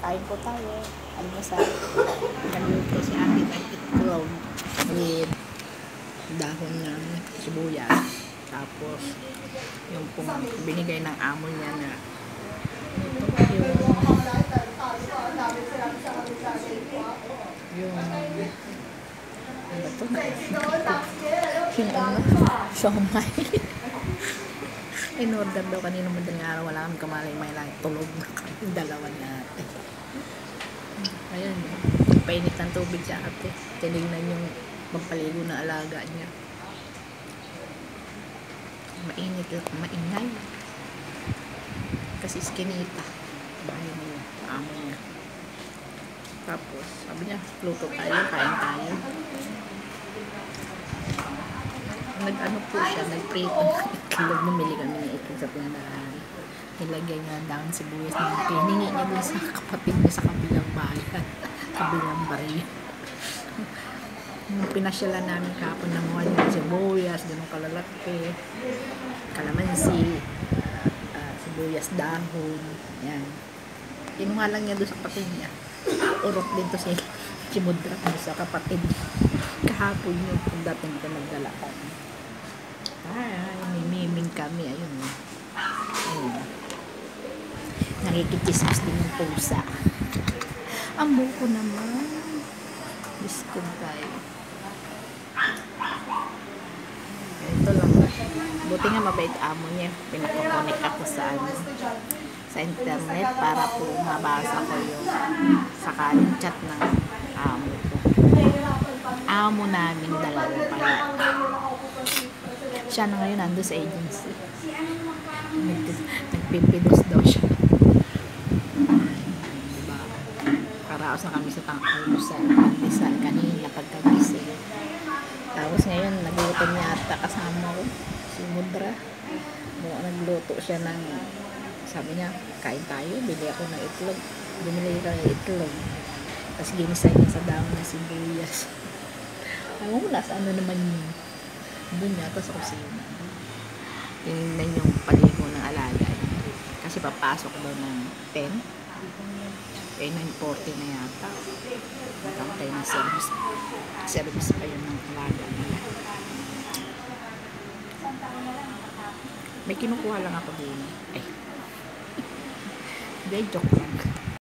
Kain po tayo. Almusal. Nagluto si ate ng itlog with dahon ng sibuyas. Tapos, yung pong binigay ng amo niya na yung ano to na yung ano siomay. In-order daw kanina madaling araw, wala kami kamalay-may lang, tulog na kami dalawa natin. Ayun, painit ng tubig sa ate, tinignan yung magpaligo na alaga niya. Mainit lang, maingay kasi skinita bahay niya, amo niya. Tapos sabi niya, luto tayo, kain tayo. Nag-ano po siya, nag-prito ng itlog. Bumili kami ng itlog sa tindahan. Nilagyan niya down sibuyas na hiningi niya dun sa kapatid niya sa kabilang bayan, kabilang baril. Pinasyalan namin kapon ng mga sibuyas, ganun kalalaki, kalamansi, sibuyas dahon, yan. Kinuha lang niya doon sa kapatid niya. Urok din to si Chimudra doon sa kapatid. Kahapon yun, kung dating ko nagdala kami. Mimiming kami, ayun. Ayun. Nakikitismas din yung pusa. Ang buko naman. Biskog tayo. Ito lang. Buti nga mabait amo niya. Pinakokonek ako sa internet para po mabasa ko yung sakaling chat ng amo ko. Amo namin dalawa pala. Siya na ngayon nandun sa agency. Nagpipidos daw siya. Diba? Karaos na kami sa pag-almusal kanina pagkagising. Tapos ngayon nagluto niya ata kasama ko si Mudra. Nagluto siya ng, sabi niya, kain tayo, bili ako ng itlog. Bumili ka ng itlog. Tapos ginisa niya sa dahon ng sibuyas. Alam mo, nasa ano naman yun. Doon yata sa kusina. Tingnan yung paligo ng alaga. Kasi papasok daw ng 10. 9:40 na yata. Matantay na service. Service pa yun ng alaga. May kinukuha lang ako din. Ay. Hindi, joke lang.